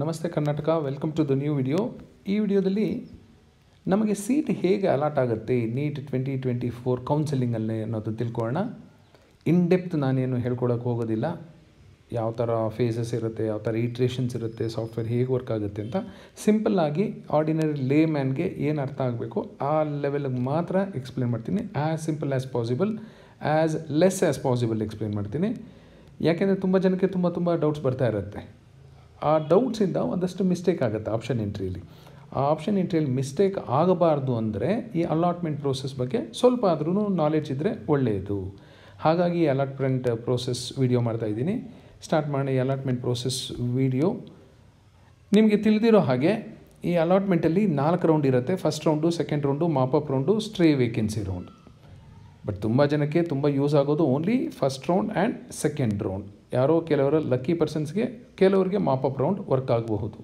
ನಮಸ್ತೆ Karnataka, welcome to the new video. ಈ ವಿಡಿಯೋದಲ್ಲಿ ನಮಗೆ ಸೀಟ್ ಹೇಗೆ ಅಲಾಟ್ ಆಗುತ್ತೆ ನೀಟ್ 2024 ಕೌನ್ಸೆಲಿಂಗಲ್ಲಿ ಅನ್ನೋದು ತಿಳ್ಕೊಳ್ಳೋಣ. ಇನ್ ಡೆಪ್ತ್ ನಾನೇನು ಹೇಳ್ಕೊಳಕ್ಕೆ ಹೋಗೋದಿಲ್ಲ. ಯಾವ ಥರ ಫೇಸಸ್ ಇರುತ್ತೆ, ಯಾವ ಥರ ಇಟ್ರೇಷನ್ಸ್ ಇರುತ್ತೆ, ಸಾಫ್ಟ್ವೇರ್ ಹೇಗೆ ವರ್ಕ್ ಆಗುತ್ತೆ ಅಂತ ಸಿಂಪಲ್ಲಾಗಿ ಆರ್ಡಿನರಿ ಲೇ ಮ್ಯಾನ್ಗೆ ಏನು ಅರ್ಥ ಆಗಬೇಕು ಆ ಲೆವೆಲ್ಗೆ ಮಾತ್ರ ಎಕ್ಸ್ಪ್ಲೇನ್ ಮಾಡ್ತೀನಿ. As simple as possible, as less as possible explain ಮಾಡ್ತೀನಿ. ಯಾಕೆಂದರೆ ತುಂಬ ಜನಕ್ಕೆ ತುಂಬ ಡೌಟ್ಸ್ ಬರ್ತಾ ಇರುತ್ತೆ. ಆ ಡೌಟ್ಸಿಂದ ಒಂದಷ್ಟು ಮಿಸ್ಟೇಕ್ ಆಗುತ್ತೆ ಆಪ್ಷನ್ ಎಂಟ್ರಿಯಲ್ಲಿ. ಆ ಆಪ್ಷನ್ ಎಂಟ್ರಿಯಲ್ಲಿ ಮಿಸ್ಟೇಕ್ ಆಗಬಾರ್ದು ಅಂದರೆ ಈ ಅಲಾಟ್ಮೆಂಟ್ ಪ್ರೋಸೆಸ್ ಬಗ್ಗೆ ಸ್ವಲ್ಪ ಆದ್ರೂ ನಾಲೆಡ್ಜ್ ಇದ್ದರೆ ಒಳ್ಳೆಯದು. ಹಾಗಾಗಿ ಅಲಾಟ್ಮೆಂಟ್ ಪ್ರೋಸೆಸ್ ವಿಡಿಯೋ ಮಾಡ್ತಾಯಿದ್ದೀನಿ. ಸ್ಟಾರ್ಟ್ ಮಾಡಿ. ಅಲಾಟ್ಮೆಂಟ್ ಪ್ರೋಸೆಸ್ ವಿಡಿಯೋ ನಿಮಗೆ ತಿಳಿದಿರೋ ಹಾಗೆ ಈ ಅಲಾಟ್ಮೆಂಟಲ್ಲಿ 4 ರೌಂಡ್ ಇರುತ್ತೆ. First round, second round, mop-up round, stray vacancy round. But ತುಂಬ ಜನಕ್ಕೆ ತುಂಬ ಯೂಸ್ ಆಗೋದು only first round and second round. ಯಾರೋ ಕೆಲವರ ಲಕ್ಕಿ ಪರ್ಸನ್ಸ್ಗೆ ಕೆಲವರಿಗೆ ಮಾಪಪ್ ರೌಂಡ್ ವರ್ಕ್ ಆಗಬಹುದು.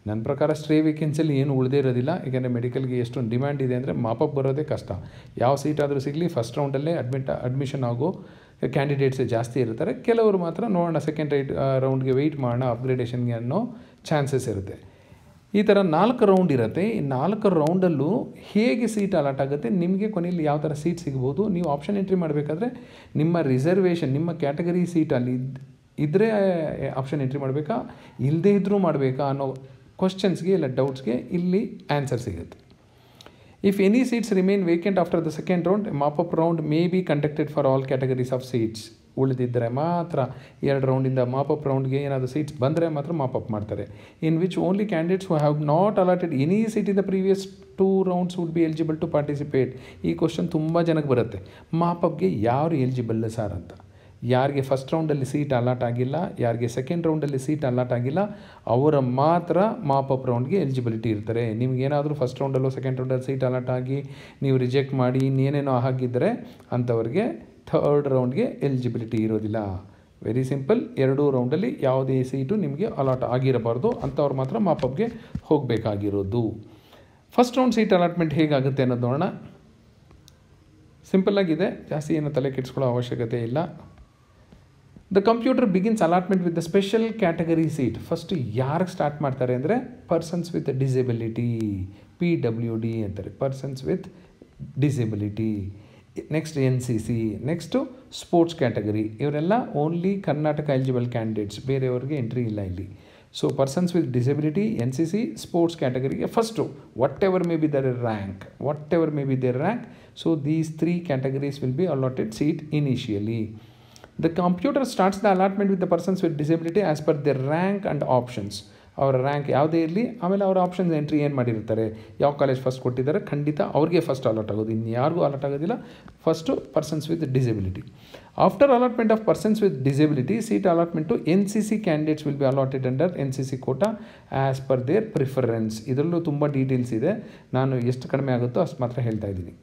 ನನ್ನ ಪ್ರಕಾರ ಸ್ಟ್ರೇ ವೇಕೆನ್ಸಿಯಲ್ಲಿ ಏನು ಉಳಿದೇ ಇರೋದಿಲ್ಲ. ಯಾಕೆಂದರೆ ಮೆಡಿಕಲ್ಗೆ ಎಷ್ಟೊಂದು ಡಿಮ್ಯಾಂಡ್ ಇದೆ ಅಂದರೆ ಮಾಪಪ್ ಬರೋದೇ ಕಷ್ಟ. ಯಾವ ಸೀಟ್ ಆದರೂ ಸಿಗಲಿ ಫಸ್ಟ್ ರೌಂಡಲ್ಲೇ ಅಡ್ಮಿಷನ್ ಆಗೋ ಕ್ಯಾಂಡಿಡೇಟ್ಸೇ ಜಾಸ್ತಿ ಇರ್ತಾರೆ. ಕೆಲವರು ಮಾತ್ರ ನೋಡೋಣ ಸೆಕೆಂಡ್ ರೌಂಡ್ಗೆ ವೆಯ್ಟ್ ಮಾಡೋಣ ಅಪ್ಗ್ರೇಡೇಷನ್ಗೆ ಅನ್ನೋ ಚಾನ್ಸಸ್ ಇರುತ್ತೆ. ಈ ಥರ 4 ರೌಂಡ್ ಇರುತ್ತೆ. ಈ 4 ರೌಂಡಲ್ಲೂ ಹೇಗೆ ಸೀಟ್ ಅಲಾಟ್ ಆಗುತ್ತೆ, ನಿಮಗೆ ಕೊನೆಯಲ್ಲಿ ಯಾವ ಥರ ಸೀಟ್ ಸಿಗ್ಬೋದು, ನೀವು ಆಪ್ಷನ್ ಎಂಟ್ರಿ ಮಾಡಬೇಕಾದ್ರೆ ನಿಮ್ಮ ರಿಸರ್ವೇಷನ್, ನಿಮ್ಮ ಕ್ಯಾಟಗರಿ ಸೀಟಲ್ಲಿ ಇದ್ದರೆ ಆಪ್ಷನ್ ಎಂಟ್ರಿ ಮಾಡಬೇಕಾ, ಇಲ್ಲದೇ ಇದ್ದರೂ ಮಾಡಬೇಕಾ ಅನ್ನೋ ಕ್ವಶನ್ಸ್ಗೆ ಇಲ್ಲ ಡೌಟ್ಸ್ಗೆ ಇಲ್ಲಿ ಆನ್ಸರ್ ಸಿಗುತ್ತೆ. If any seats remain vacant after the second round, mop up round may be conducted for all categories of seats. ಉಳಿದಿದ್ದರೆ ಮಾತ್ರ 2 ರೌಂಡಿಂದ ಮಾಪಪ್ ರೌಂಡ್ಗೆ ಏನಾದರೂ ಸೀಟ್ಸ್ ಬಂದರೆ ಮಾತ್ರ ಮಾಪಪ್ ಮಾಡ್ತಾರೆ. In which only candidates who have not allotted any seat in the previous 2 rounds would be eligible to participate. ಈ question ತುಂಬ ಜನಕ್ಕೆ ಬರುತ್ತೆ. ಮಾಪಪ್ಗೆ ಯಾರು ಎಲಿಜಿಬಲ್ ಸರ್ ಅಂತ. ಯಾರಿಗೆ ಫಸ್ಟ್ ರೌಂಡಲ್ಲಿ ಸೀಟ್ ಅಲಾಟ್ ಆಗಿಲ್ಲ, ಯಾರಿಗೆ ಸೆಕೆಂಡ್ ರೌಂಡಲ್ಲಿ ಸೀಟ್ ಅಲಾಟ್ ಆಗಿಲ್ಲ, ಅವರ ಮಾತ್ರ ಮಾಪಪ್ ರೌಂಡ್ಗೆ ಎಲಿಜಿಬಿಲಿಟಿ ಇರ್ತಾರೆ. ನಿಮಗೇನಾದರೂ ಫಸ್ಟ್ ರೌಂಡಲ್ಲೋ ಸೆಕೆಂಡ್ ರೌಂಡಲ್ಲಿ ಸೀಟ್ ಅಲಾಟ್ ಆಗಿ ನೀವು ರಿಜೆಕ್ಟ್ ಮಾಡಿ ಇನ್ನೇನೇನೋ ಆಗಿದ್ದರೆ ಅಂಥವ್ರಿಗೆ ಥರ್ಡ್ ರೌಂಡ್ಗೆ ಎಲಿಜಿಬಿಲಿಟಿ ಇರೋದಿಲ್ಲ. Very simple. 2 ರೌಂಡಲ್ಲಿ ಯಾವುದೇ ಸೀಟು ನಿಮಗೆ ಅಲಾಟ್ ಆಗಿರಬಾರ್ದು, ಅಂಥವ್ರು ಮಾತ್ರ ಮಾಪಪ್ಗೆ ಹೋಗಬೇಕಾಗಿರೋದು. ಫಸ್ಟ್ ರೌಂಡ್ ಸೀಟ್ ಅಲಾಟ್ಮೆಂಟ್ ಹೇಗಾಗುತ್ತೆ ಅನ್ನೋದು ನೋಡೋಣ. ಸಿಂಪಲ್ಲಾಗಿದೆ, ಜಾಸ್ತಿ ಏನು ತಲೆ ಕೆಡಿಸ್ಕೊಳ್ಳೋ ಅವಶ್ಯಕತೆ ಇಲ್ಲ. The computer begins allotment with the special category seat. First ಯಾರಿಗೆ ಸ್ಟಾರ್ಟ್ ಮಾಡ್ತಾರೆ ಅಂದರೆ ಪರ್ಸನ್ಸ್ ವಿತ್ ಡಿಸೆಬಿಲಿಟಿ, PWD ಅಂತಾರೆ, persons with disability. Next NCC, next sports category. ಇವರೆಲ್ಲ ಓನ್ಲಿ ಕರ್ನಾಟಕ ಎಲಿಜಿಬಲ್ ಕ್ಯಾಂಡಿಡೇಟ್ಸ್, ಬೇರೆಯವ್ರಿಗೆ ಎಂಟ್ರಿ ಇಲ್ಲ ಇಲ್ಲಿ. So persons with disability, NCC, sports ಕ್ಯಾಟಗರಿಗೆ first whatever may be their rank. So these 3 categories will be allotted seat initially. The computer starts the allotment with the persons with disability as per their rank and options. ಅವರ rank ಯಾವುದೇ ಇರಲಿ, ಆಮೇಲೆ ಅವರ options entry ಏನು ಮಾಡಿರ್ತಾರೆ, ಯಾವ college first ಕೊಟ್ಟಿದ್ದಾರೆ, ಖಂಡಿತ ಅವ್ರಿಗೆ ಫಸ್ಟ್ ಅಲಾಟ್ ಆಗೋದು, ಇನ್ಯಾರಿಗೂ ಅಲಾಟ್ ಆಗೋದಿಲ್ಲ. First persons with disability. After allotment of persons with disability, seat allotment to NCC candidates will be allotted under NCC quota as per their preference. ಇದರಲ್ಲೂ ತುಂಬ ಡೀಟೇಲ್ಸ್ ಇದೆ, ನಾನು ಎಷ್ಟು ಕಡಿಮೆ ಆಗುತ್ತೋ ಅಷ್ಟು ಮಾತ್ರ ಹೇಳ್ತಾ ಇದ್ದೀನಿ.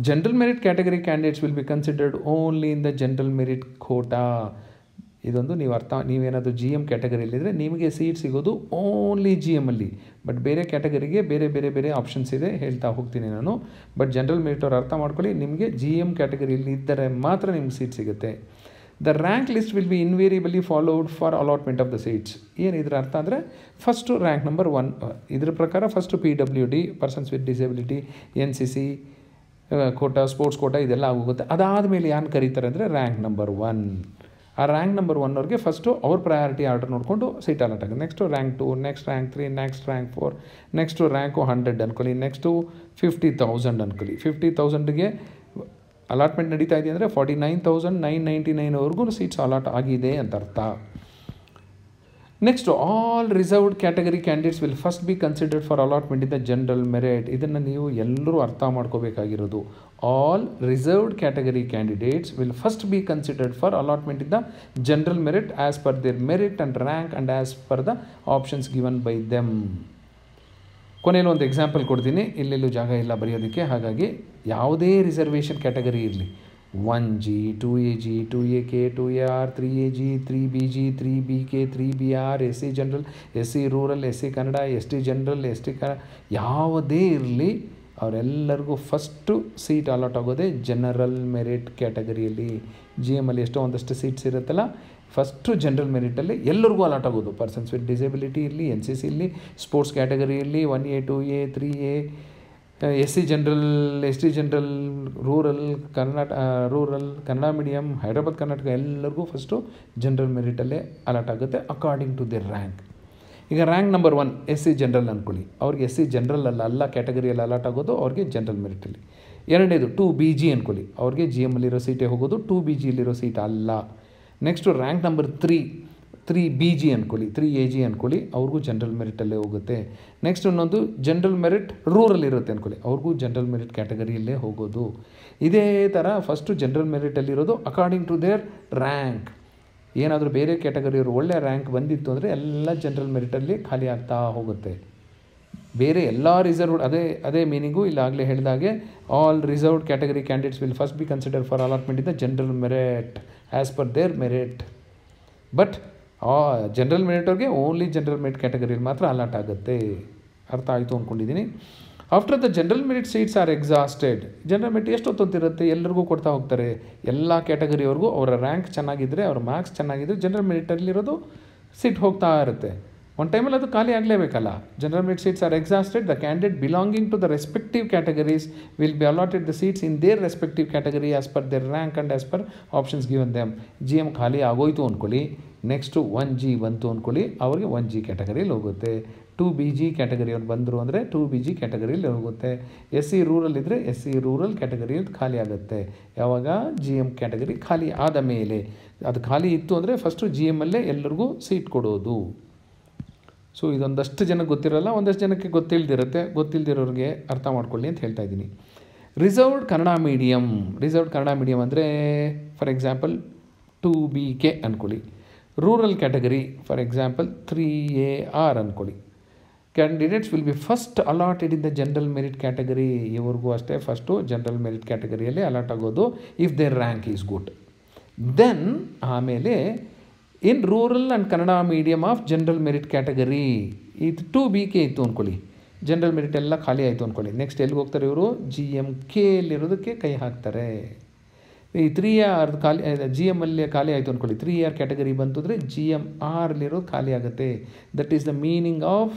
General merit category candidates will be considered only in the general merit quota. ಇದೊಂದು ನೀವೇನಾದರೂ GM ಕ್ಯಾಟಗರಿಯಲ್ಲಿದ್ದರೆ ನಿಮಗೆ ಸೀಟ್ ಸಿಗೋದು ಓನ್ಲಿ GMಲ್ಲಿ. ಬಟ್ ಬೇರೆ ಕ್ಯಾಟಗರಿಗೆ ಬೇರೆ ಆಪ್ಷನ್ಸ್ ಇದೆ, ಹೇಳ್ತಾ ಹೋಗ್ತೀನಿ ನಾನು. ಬಟ್ ಜನರಲ್ ಮೆರಿಟ್ ಅವ್ರು ಅರ್ಥ ಮಾಡ್ಕೊಳ್ಳಿ, ನಿಮಗೆ GM ಕ್ಯಾಟಗರಿಯಲ್ಲಿ ಇದ್ದರೆ ಮಾತ್ರ ನಿಮ್ಗೆ ಸೀಟ್ ಸಿಗುತ್ತೆ. The rank list will be invariably followed for allotment of the seats. ಏನು ಇದರ ಅರ್ಥ ಅಂದರೆ ಫಸ್ಟು ರ್ಯಾಂಕ್ ನಂಬರ್ 1, ಇದ್ರ ಪ್ರಕಾರ first PWD, persons with disability, NCC quota, sports quota ಇದೆಲ್ಲ ಆಗೋಗುತ್ತೆ. ಅದಾದಮೇಲೆ ಏನು ಕರೀತಾರೆ ಅಂದರೆ ರ್ಯಾಂಕ್ ನಂಬರ್ 1. ಆ ರ್ಯಾಂಕ್ ನಂಬರ್ 1 ಅವ್ರಿಗೆ ಫಸ್ಟು ಅವ್ರ ಪ್ರಯಾರಿಟಿ ಆರ್ಡರ್ ನೋಡಿಕೊಂಡು ಸೀಟ್ ಅಲಾಟ್ ಆಗುತ್ತೆ. Next rank 2, next rank 3, next rank 4, next rank 100 ಅನ್ಕೊಳ್ಳಿ, ನೆಕ್ಸ್ಟು 50,000 ಅನ್ಕೊಳ್ಳಿ. 50,000ಗೆ ಅಲಾಟ್ಮೆಂಟ್ ನಡೀತಾ ಇದೆ ಅಂದರೆ 49,999ವರೆಗೂ ಸೀಟ್ಸ್ ಅಲಾಟ್ ಆಗಿದೆ ಅಂತ ಅರ್ಥ. Next, all reserved category candidates will first be considered for allotment in the general merit. ಇದನ್ನು ನೀವು ಎಲ್ಲರೂ ಅರ್ಥ ಮಾಡ್ಕೋಬೇಕಾಗಿರೋದು. All reserved category candidates will first be considered for allotment in the general merit as per their merit and rank and as per the options given by them. ಕೊನೆಯಲ್ಲಿ ಒಂದು example ಕೊಡ್ತೀನಿ, ಇಲ್ಲೆಲ್ಲೂ ಜಾಗ ಇಲ್ಲ ಬರೆಯೋದಕ್ಕೆ. ಹಾಗಾಗಿ ಯಾವುದೇ ರಿಸರ್ವೇಷನ್ ಕ್ಯಾಟಗರಿ ಇರಲಿ, 1G, 2AG, 2AK, 2AR, 3AG, 3BG, 3BK, 3BR, SC general, SC rural, SC Kannada, ST general, ST ಯಾವುದೇ ಇರಲಿ, ಅವರೆಲ್ಲರಿಗೂ ಫಸ್ಟು ಸೀಟ್ ಅಲಾಟ್ ಆಗೋದೇ ಜನರಲ್ ಮೆರಿಟ್ ಕ್ಯಾಟಗರಿಯಲ್ಲಿ. GMಲ್ಲಿ ಎಷ್ಟೋ ಒಂದಷ್ಟು ಸೀಟ್ಸ್ ಇರುತ್ತಲ್ಲ, ಫಸ್ಟು ಜನರಲ್ ಮೆರಿಟಲ್ಲಿ ಎಲ್ಲರಿಗೂ ಅಲಾಟ್ ಆಗೋದು. ಪರ್ಸನ್ಸ್ ವಿತ್ ಡಿಸೇಬಿಲಿಟಿ ಇರಲಿ, NCC ಇರಲಿ, ಸ್ಪೋರ್ಟ್ಸ್ ಕ್ಯಾಟಗರಿ ಇರಲಿ, 1A 2A 3A, SC general, ST general, rural Kannada medium, Hyderabad Karnataka ಎಲ್ಲರಿಗೂ ಫಸ್ಟು ಜನರಲ್ ಮೆರಿಟಲ್ಲೇ ಅಲಾಟ್ ಆಗುತ್ತೆ ಅಕಾರ್ಡಿಂಗ್ ಟು ದೇರ್ ರ್ಯಾಂಕ್. ಈಗ ರ್ಯಾಂಕ್ ನಂಬರ್ 1 SC ಜನರಲ್ ಅಂದ್ಕೊಳ್ಳಿ, ಅವ್ರಿಗೆ SC ಜನರಲ್ ಎಲ್ಲ ಕ್ಯಾಟಗರಿಯಲ್ಲಿ ಅಲಾಟ್ ಆಗೋದು ಅವ್ರಿಗೆ ಜನರಲ್ ಮೆರಿಟಲ್ಲಿ. ಎರಡನೇದು 2BG ಅಂದ್ಕೊಳ್ಳಿ, ಅವ್ರಿಗೆ GM ಅಲ್ಲಿರೋ ಸೀಟೇ ಹೋಗೋದು, 2BGಯಲ್ಲಿರೋ ಸೀಟ್ ಅಲ್ಲ. ನೆಕ್ಸ್ಟು ರ್ಯಾಂಕ್ ನಂಬರ್ 3BG ಅಂದ್ಕೊಳ್ಳಿ, 3AG ಅಂದ್ಕೊಳ್ಳಿ, ಅವ್ರಿಗೂ ಜನರಲ್ ಮೆರಿಟಲ್ಲೇ ಹೋಗುತ್ತೆ. ನೆಕ್ಸ್ಟ್ ಇನ್ನೊಂದು ಜನರಲ್ ಮೆರಿಟ್ ರೂರಲ್ ಇರುತ್ತೆ ಅಂದ್ಕೊಳ್ಳಿ, ಅವ್ರಿಗೂ ಜನರಲ್ ಮೆರಿಟ್ ಕ್ಯಾಟಗರಿಯಲ್ಲೇ ಹೋಗೋದು. ಇದೇ ಥರ ಫಸ್ಟು ಜನರಲ್ ಮೆರಿಟಲ್ಲಿರೋದು ಅಕಾರ್ಡಿಂಗ್ ಟು ದೇರ್ ರ್ಯಾಂಕ್. ಏನಾದರೂ ಬೇರೆ ಕ್ಯಾಟಗರಿಯವರು ಒಳ್ಳೆಯ ರ್ಯಾಂಕ್ ಬಂದಿತ್ತು ಅಂದರೆ ಎಲ್ಲ ಜನರಲ್ ಮೆರಿಟಲ್ಲಿ ಖಾಲಿ ಆಗ್ತಾ ಹೋಗುತ್ತೆ. ಬೇರೆ ಎಲ್ಲ ರಿಸರ್ವ್ಡ್ ಅದೇ ಮೀನಿಂಗು ಇಲ್ಲಾಗಲೇ ಹೇಳಿದಾಗೆ all reserved category candidates will first be consider for allotment in the general merit as per their merit. But general merit ಅವ್ರಿಗೆ ಓನ್ಲಿ ಜನರಲ್ ಮೆರಿಟ್ ಕ್ಯಾಟಗರಿಯಲ್ಲಿ ಮಾತ್ರ ಅಲಾಟ್ ಆಗುತ್ತೆ. ಅರ್ಥ ಆಯಿತು ಅಂದ್ಕೊಂಡಿದ್ದೀನಿ. After the general merit seats are exhausted, general merit ಎಷ್ಟೊತ್ತಿರುತ್ತೆ ಎಲ್ಲರಿಗೂ ಕೊಡ್ತಾ ಹೋಗ್ತಾರೆ. ಎಲ್ಲ ಕ್ಯಾಟಗರಿಯವ್ರಿಗೂ ಅವರ ರ್ಯಾಂಕ್ ಚೆನ್ನಾಗಿದ್ದರೆ, ಅವ್ರ ಮಾರ್ಕ್ಸ್ ಚೆನ್ನಾಗಿದ್ದರೆ ಜನರಲ್ ಮೆರಿಟಲ್ಲಿರೋದು ಸೀಟ್ ಹೋಗ್ತಾ ಇರುತ್ತೆ. ಒಂದು ಟೈಮಲ್ಲಿ ಅದು ಖಾಲಿ ಆಗಲೇಬೇಕಲ್ಲ. General merit seats are exhausted, the candidate belonging to the respective categories will be allotted the seats in their respective category as per their rank and as per options given them. GM ಖಾಲಿ ಆಗೋಯ್ತು ಅಂದ್ಕೊಳ್ಳಿ, next 1G ಬಂತು ಅಂದ್ಕೊಳ್ಳಿ, ಅವ್ರಿಗೆ 1G ಕ್ಯಾಟಗರಿಯಲ್ಲಿ ಹೋಗುತ್ತೆ. 2BG ಕ್ಯಾಟಗರಿಯವ್ರು ಬಂದರು ಅಂದರೆ 2BG ಕ್ಯಾಟಗರಿಯಲ್ಲಿ ಹೋಗುತ್ತೆ. SC ರೂರಲ್ ಇದ್ದರೆ SC ರೂರಲ್ ಕ್ಯಾಟಗರಿಯಲ್ಲಿ ಖಾಲಿ ಆಗುತ್ತೆ. ಯಾವಾಗ GM ಕ್ಯಾಟಗರಿ ಖಾಲಿ ಆದ ಮೇಲೆ. ಅದು ಖಾಲಿ ಇತ್ತು ಅಂದರೆ ಫಸ್ಟು GMಲ್ಲೇ ಎಲ್ಲರಿಗೂ ಸೀಟ್ ಕೊಡೋದು. ಸೊ ಇದೊಂದಷ್ಟು ಜನಕ್ಕೆ ಗೊತ್ತಿರೋಲ್ಲ, ಒಂದಷ್ಟು ಜನಕ್ಕೆ ಗೊತ್ತಿಲ್ದಿರೋರಿಗೆ ಅರ್ಥ ಮಾಡ್ಕೊಳ್ಳಿ ಅಂತ ಹೇಳ್ತಾ ಇದ್ದೀನಿ. ರಿಸರ್ವ್ಡ್ ಕನ್ನಡ ಮೀಡಿಯಮ್ ಅಂದರೆ ಫಾರ್ ಎಕ್ಸಾಂಪಲ್ 2BK ಅಂದ್ಕೊಳ್ಳಿ. Rural category for example 3AR ಅಂದ್ಕೊಳ್ಳಿ. Candidates will be first allotted in the general merit category. ಇವ್ರಿಗೂ ಅಷ್ಟೇ ಫಸ್ಟು ಜನರಲ್ ಮೆರಿಟ್ ಕ್ಯಾಟಗರಿಯಲ್ಲಿ ಅಲಾಟ್ ಆಗೋದು if their rank is good. Then ಆಮೇಲೆ in rural and Kannada medium of general merit category, ಇದು 2BK ಇತ್ತು ಅಂದ್ಕೊಳ್ಳಿ, general merit ಎಲ್ಲ ಖಾಲಿ ಆಯಿತು ಅಂದ್ಕೊಳ್ಳಿ. ನೆಕ್ಸ್ಟ್ ಎಲ್ಲಿಗೆ ಹೋಗ್ತಾರೆ ಇವರು? GMKಯಲ್ಲಿರೋದಕ್ಕೆ ಕೈ ಹಾಕ್ತಾರೆ. ಈ 3AR GMಲ್ಲಿ ಖಾಲಿ ಆಯಿತು ಅಂದ್ಕೊಳ್ಳಿ, 3AR ಕ್ಯಾಟಗರಿ ಬಂತು ಅಂದರೆ GMRಲಿರೋದು ಖಾಲಿ ಆಗುತ್ತೆ. That is the meaning of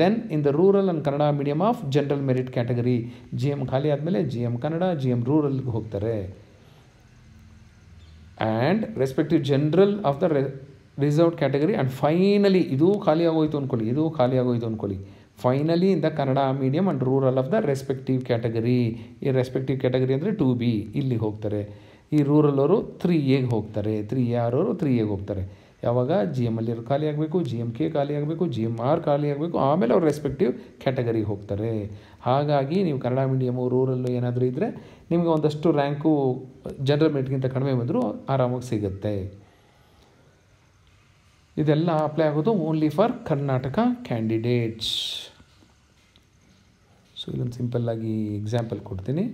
then in the rural and Kannada medium of general merit category. GM ಖಾಲಿ ಆದಮೇಲೆ GM ಕನ್ನಡ, GM ರೂರಲ್ಗೆ ಹೋಗ್ತಾರೆ. And respective general of the reserved category and finally ಇದು ಖಾಲಿ ಆಗೋಯ್ತು ಅಂದ್ಕೊಳ್ಳಿ, finally in the Kannada medium and rural of the respective category. ಈ respective category ಅಂದರೆ 2B ಇಲ್ಲಿಗೆ ಹೋಗ್ತಾರೆ. ಈ ರೂರಲ್ ಅವರು 3Aಗೆ ಹೋಗ್ತಾರೆ, 3AR ಅವರು 3Aಗೆ ಹೋಗ್ತಾರೆ. ಯಾವಾಗ GMಲ್ಲಿ ಖಾಲಿ ಆಗಬೇಕು, GMK ಖಾಲಿ ಆಗಬೇಕು, GMR ಖಾಲಿ ಆಗಬೇಕು, ಆಮೇಲೆ ಅವ್ರು ರೆಸ್ಪೆಕ್ಟಿವ್ ಕ್ಯಾಟಗರಿಗೆ ಹೋಗ್ತಾರೆ. ಹಾಗಾಗಿ ನೀವು ಕನ್ನಡ ಮೀಡಿಯಮು ರೂರಲ್ಲು ಏನಾದರೂ ಇದ್ದರೆ ನಿಮಗೆ ಒಂದಷ್ಟು ರ್ಯಾಂಕು ಜನರಲ್ ಮೆರಿಟ್ಗಿಂತ ಕಡಿಮೆ ಬಂದರೂ ಆರಾಮಾಗಿ ಸಿಗುತ್ತೆ. ಇದೆಲ್ಲ ಅಪ್ಲೈ ಆಗೋದು only for Karnataka candidates. So ಇಲ್ಲೊಂದು ಸಿಂಪಲ್ಲಾಗಿ ಎಕ್ಸಾಂಪಲ್ ಕೊಡ್ತೀನಿ.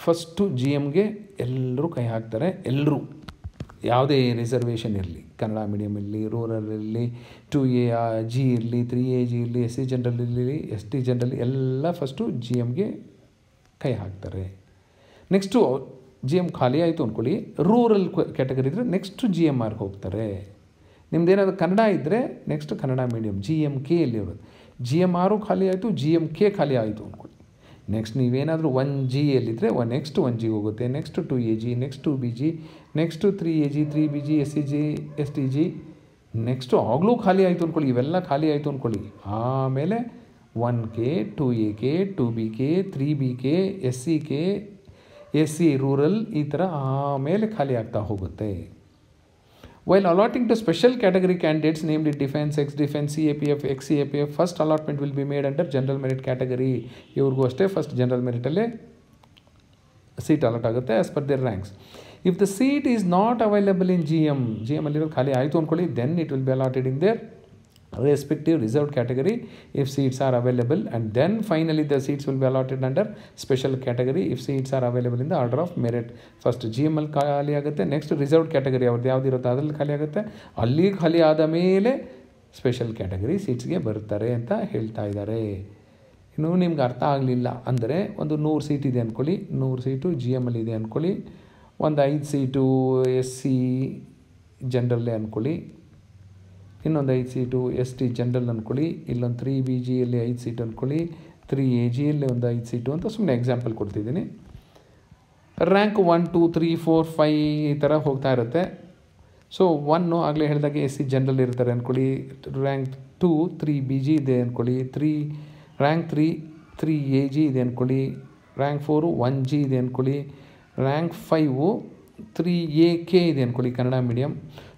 ಫಸ್ಟು GMಗೆ ಎಲ್ಲರೂ ಕೈ ಹಾಕ್ತಾರೆ, ಎಲ್ಲರೂ ಯಾವುದೇ ರಿಸರ್ವೇಷನ್ ಇರಲಿ, ಕನ್ನಡ ಮೀಡಿಯಮ್ ಇರಲಿ, ರೂರಲ್ ಇರಲಿ, 2AG ಇರಲಿ, 3AG ಇರಲಿ, SC ಜನರಲ್ ಇರಲಿ, ST ಜನರಲ್ ಎಲ್ಲ ಫಸ್ಟು GMಗೆ ಕೈ ಹಾಕ್ತಾರೆ. ನೆಕ್ಸ್ಟು GM ಖಾಲಿ ಆಯಿತು ಅಂದ್ಕೊಳ್ಳಿ, ರೂರಲ್ ಕ್ಯಾಟಗರಿ ಇದ್ದರೆ ನೆಕ್ಸ್ಟು GMRಗೆ ಹೋಗ್ತಾರೆ. ನಿಮ್ದೇನಾದರೂ ಕನ್ನಡ ಇದ್ದರೆ ನೆಕ್ಸ್ಟ್ ಕನ್ನಡ ಮೀಡಿಯಮ್ GMKಯಲ್ಲಿರೋದು, GMRು ಖಾಲಿ ಆಯಿತು, GMK ಖಾಲಿ ಆಯಿತು ಅಂದ್ಕೊಳ್ಳಿ. ನೆಕ್ಸ್ಟ್ ನೀವೇನಾದರೂ 1Gಯಲ್ಲಿದ್ದರೆ ನೆಕ್ಸ್ಟ್ 1Gಗೆ ಹೋಗುತ್ತೆ, next 2AG, next 2BG, next 3AG, 3BG, SCG, STG, next ಆಗಲೂ ಖಾಲಿ ಆಯಿತು ಅಂದ್ಕೊಳ್ಳಿ. ಇವೆಲ್ಲ ಖಾಲಿ ಆಯಿತು ಅಂದ್ಕೊಳ್ಳಿ. ಆಮೇಲೆ 1K, 2AK, 2BK, 3BK, SCK, SC rural ಈ ಥರ ಆಮೇಲೆ ಖಾಲಿ ಆಗ್ತಾ ಹೋಗುತ್ತೆ. While allotting to special category candidates named in defense, ex-defense, CAPF, ex-CAPF, first allotment will be made under general merit category. ಇವ್ರಿಗೂ ಅಷ್ಟೇ ಫಸ್ಟ್ ಜನರಲ್ ಮೆರಿಟಲ್ಲೇ ಸೀಟ್ ಅಲಾಟ್ ಆಗುತ್ತೆ as per their ranks. If the seat is not available in GMಲ್ಲಿರೋದು ಖಾಲಿ ಆಯಿತು ಅಂದ್ಕೊಳ್ಳಿ, then it will be allotted in their respective reserved category if seats are available, and then finally the seats will be allotted under special category if seats are available in the order of merit. First GMಲ್ಲಿ ಖಾಲಿ ಆಗುತ್ತೆ, next reserved category ಅವ್ರದ್ದು ಯಾವುದಿರುತ್ತೋ ಅದರಲ್ಲಿ ಖಾಲಿ ಆಗುತ್ತೆ, ಅಲ್ಲಿ ಖಾಲಿ ಆದ ಮೇಲೆ ಸ್ಪೆಷಲ್ ಕ್ಯಾಟಗರಿ ಸೀಟ್ಸ್ಗೆ ಬರ್ತಾರೆ ಅಂತ ಹೇಳ್ತಾ ಇದ್ದಾರೆ. ಇನ್ನೂ ನಿಮ್ಗೆ ಅರ್ಥ ಆಗಲಿಲ್ಲ ಅಂದರೆ ಒಂದು 100 ಸೀಟ್ ಇದೆ ಅಂದ್ಕೊಳ್ಳಿ, 100 ಸೀಟು ಜಿ ಎಮ್ಮಲ್ಲಿ ಇದೆ ಅಂದ್ಕೊಳ್ಳಿ, ಒಂದು 5 ಸೀಟು SC ಜನರಲ್ಲೇ ಅಂದ್ಕೊಳ್ಳಿ, ಇನ್ನೊಂದು 5 ಸೀಟು ST ಜನರಲ್ ಅಂದ್ಕೊಳ್ಳಿ, ಇಲ್ಲೊಂದು 3 BGಯಲ್ಲಿ 5 ಸೀಟ್ ಅಂದ್ಕೊಳ್ಳಿ, 3 AGಯಲ್ಲಿ ಒಂದು 5 ಸೀಟು ಅಂತ ಸುಮ್ಮನೆ ಎಕ್ಸಾಂಪಲ್ ಕೊಡ್ತಿದ್ದೀನಿ. ರ್ಯಾಂಕ್ 1 2 3 4 5 ಈ ಥರ ಹೋಗ್ತಾ ಇರುತ್ತೆ. ಸೊ 1 ಆಗಲೇ ಹೇಳಿದಾಗೆ SC ಜನರಲ್ ಇರ್ತಾರೆ ಅಂದ್ಕೊಳ್ಳಿ, ರ್ಯಾಂಕ್ 2 3 BG ಇದೆ ಅಂದ್ಕೊಳ್ಳಿ, ರ್ಯಾಂಕ್ 3 AG ಇದೆ ಅಂದ್ಕೊಳ್ಳಿ, ರ್ಯಾಂಕ್ 4 1G ಇದೆ ಅಂದ್ಕೊಳ್ಳಿ, ರ್ಯಾಂಕ್ 5 3AK ಇದೆ ಅಂದ್ಕೊಳ್ಳಿ ಕನ್ನಡ ಮೀಡಿಯಮ್.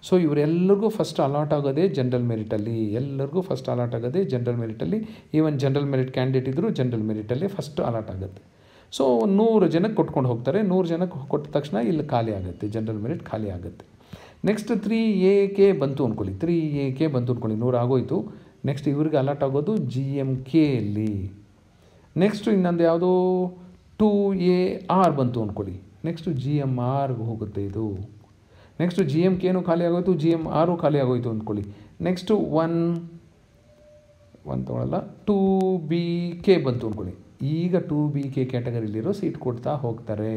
ಸೊ ಇವರೆಲ್ಲರಿಗೂ ಫಸ್ಟ್ ಅಲಾಟ್ ಆಗೋದೇ ಜನರಲ್ ಮೆರಿಟಲ್ಲಿ, ಎಲ್ಲರಿಗೂ ಫಸ್ಟ್ ಅಲಾಟ್ ಆಗೋದೇ ಜನರಲ್ ಮೆರಿಟಲ್ಲಿ. ಈವನ್ ಜನರಲ್ ಮೆರಿಟ್ ಕ್ಯಾಂಡಿಡೇಟ್ ಇದ್ದರೂ ಜನರಲ್ ಮೆರಿಟಲ್ಲಿ ಫಸ್ಟ್ ಅಲಾಟ್ ಆಗುತ್ತೆ. ಸೊ 100 ಜನಕ್ಕೆ ಕೊಟ್ಕೊಂಡು ಹೋಗ್ತಾರೆ, 100 ಜನಕ್ಕೆ ಕೊಟ್ಟ ತಕ್ಷಣ ಇಲ್ಲಿ ಖಾಲಿ ಆಗುತ್ತೆ, ಜನರಲ್ ಮೆರಿಟ್ ಖಾಲಿ ಆಗುತ್ತೆ. ನೆಕ್ಸ್ಟ್ 3AK ಬಂತು ಅಂದ್ಕೊಳ್ಳಿ, 3AK ಬಂತು ಅಂದ್ಕೊಳ್ಳಿ, 100 ಆಗೋಯ್ತು. ನೆಕ್ಸ್ಟ್ ಇವ್ರಿಗೆ ಅಲಾಟ್ ಆಗೋದು GMKಯಲ್ಲಿ. ನೆಕ್ಸ್ಟು ಇನ್ನೊಂದು ಯಾವುದೋ 2AR ಬಂತು ಅಂದ್ಕೊಳ್ಳಿ, ನೆಕ್ಸ್ಟು GMRಗೆ ಹೋಗುತ್ತೆ ಇದು. ನೆಕ್ಸ್ಟು GMKನೂ ಖಾಲಿ ಆಗೋಯ್ತು, GMRೂ ಖಾಲಿ ಆಗೋಯ್ತು ಅಂದ್ಕೊಳ್ಳಿ. ನೆಕ್ಸ್ಟು 1 ತೊಗೊಳ್ಳಲ್ಲ, 2BK ಬಂತು ಅಂದ್ಕೊಳ್ಳಿ. ಈಗ 2BK ಕ್ಯಾಟಗರಿಲಿರೋ ಸೀಟ್ ಕೊಡ್ತಾ ಹೋಗ್ತಾರೆ.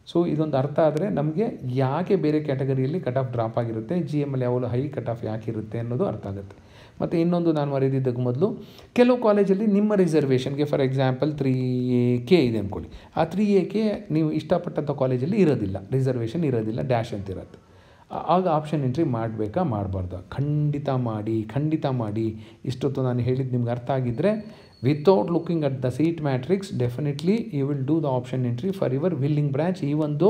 ಸೊ ಇದೊಂದು ಅರ್ಥ ಆದರೆ ನಮಗೆ ಯಾಕೆ ಬೇರೆ ಕ್ಯಾಟಗರಿಯಲ್ಲಿ ಕಟ್ ಆಫ್ ಡ್ರಾಪ್ ಆಗಿರುತ್ತೆ, GMಲ್ಲಿ ಯಾವಾಗಲೂ ಹೈ ಕಟ್ ಆಫ್ ಯಾಕೆ ಇರುತ್ತೆ ಅನ್ನೋದು ಅರ್ಥ ಆಗುತ್ತೆ. ಮತ್ತು ಇನ್ನೊಂದು ನಾನು ಮರೆದಿದ್ದಕ್ಕೆ ಮೊದಲು, ಕೆಲವು ಕಾಲೇಜಲ್ಲಿ ನಿಮ್ಮ ರಿಸರ್ವೇಷನ್ಗೆ ಫಾರ್ ಎಕ್ಸಾಂಪಲ್ 3AK ಇದೆ ಅಂದ್ಕೊಳ್ಳಿ, ಆ 3AK ನೀವು ಇಷ್ಟಪಟ್ಟಂಥ ಕಾಲೇಜಲ್ಲಿ ಇರೋದಿಲ್ಲ, ರಿಸರ್ವೇಷನ್ ಇರೋದಿಲ್ಲ, ಡ್ಯಾಶ್ ಅಂತ ಇರುತ್ತೆ. ಆಗ ಆಪ್ಷನ್ ಎಂಟ್ರಿ ಮಾಡಬೇಕಾ ಮಾಡಬಾರ್ದು? ಖಂಡಿತ ಮಾಡಿ. ಇಷ್ಟೊತ್ತು ನಾನು ಹೇಳಿದ್ದು ನಿಮ್ಗೆ ಅರ್ಥ ಆಗಿದ್ದರೆ, without looking at the seat matrix definitely you will do the option entry for your willing branch. ಈ ಒಂದು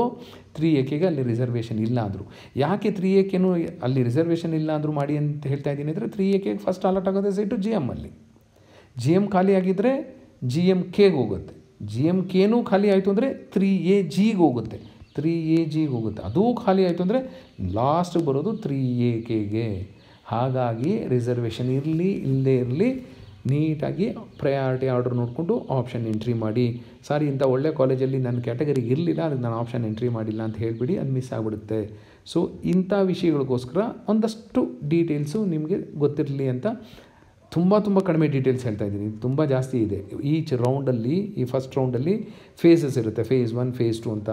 3AKಗೆ ಅಲ್ಲಿ ರಿಸರ್ವೇಷನ್ ಇಲ್ಲ ಅಂದರು. ಯಾಕೆ 3AKನೂ ಅಲ್ಲಿ ರಿಸರ್ವೇಷನ್ ಇಲ್ಲ ಅಂದರೂ ಮಾಡಿ ಅಂತ ಹೇಳ್ತಾ ಇದ್ದೀನಿ ಅಂದರೆ, 3AKಗೆ ಫಸ್ಟ್ ಅಲಾಟ್ ಆಗೋದೇ ಸೀಟು GMಲ್ಲಿ. GM ಖಾಲಿ ಆಗಿದ್ದರೆ GMKಗೆ ಹೋಗುತ್ತೆ, GMKನೂ ಖಾಲಿ ಆಯಿತು ಅಂದರೆ 3AGಗೆ ಹೋಗುತ್ತೆ, 3AGಗೆ ಹೋಗುತ್ತೆ. ಅದೂ ಖಾಲಿ ಆಯಿತು ಅಂದರೆ ಲಾಸ್ಟ್ ಬರೋದು 3AKಗೆ. ಹಾಗಾಗಿ ರಿಸರ್ವೇಷನ್ ಇರಲಿ ಇಲ್ಲದೇ ಇರಲಿ, ನೀಟಾಗಿ ಪ್ರಯಾರಿಟಿ ಆರ್ಡರ್ ನೋಡಿಕೊಂಡು ಆಪ್ಷನ್ ಎಂಟ್ರಿ ಮಾಡಿ. ಸಾರಿ, ಇಂಥ ಒಳ್ಳೆ ಕಾಲೇಜಲ್ಲಿ ನನ್ನ ಕ್ಯಾಟಗರಿಗೆ ಇರಲಿಲ್ಲ, ಅದಕ್ಕೆ ನಾನು ಆಪ್ಷನ್ ಎಂಟ್ರಿ ಮಾಡಿಲ್ಲ ಅಂತ ಹೇಳಿಬಿಡಿ, ಅದು ಮಿಸ್ ಆಗಿಬಿಡುತ್ತೆ. ಸೊ ಇಂಥ ವಿಷಯಗಳಿಗೋಸ್ಕರ ಒಂದಷ್ಟು ಡೀಟೇಲ್ಸು ನಿಮಗೆ ಗೊತ್ತಿರಲಿ ಅಂತ ತುಂಬ ಕಡಿಮೆ ಡೀಟೇಲ್ಸ್ ಹೇಳ್ತಾ ಇದ್ದೀನಿ, ತುಂಬ ಜಾಸ್ತಿ ಇದೆ. ಈಚ್ ರೌಂಡಲ್ಲಿ, ಈ ಫಸ್ಟ್ ರೌಂಡಲ್ಲಿ ಫೇಸಸ್ ಇರುತ್ತೆ, ಫೇಸ್ 1 ಫೇಸ್ 2 ಅಂತ.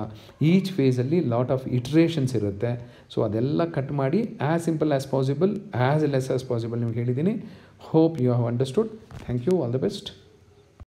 ಈಚ್ ಫೇಸಲ್ಲಿ ಲಾಟ್ ಆಫ್ ಇಟ್ರೇಷನ್ಸ್ ಇರುತ್ತೆ. ಸೊ ಅದೆಲ್ಲ ಕಟ್ ಮಾಡಿ as simple as possible, as less as possible ನಿಮ್ಗೆ ಹೇಳಿದ್ದೀನಿ. Hope you have understood. Thank you, all the best.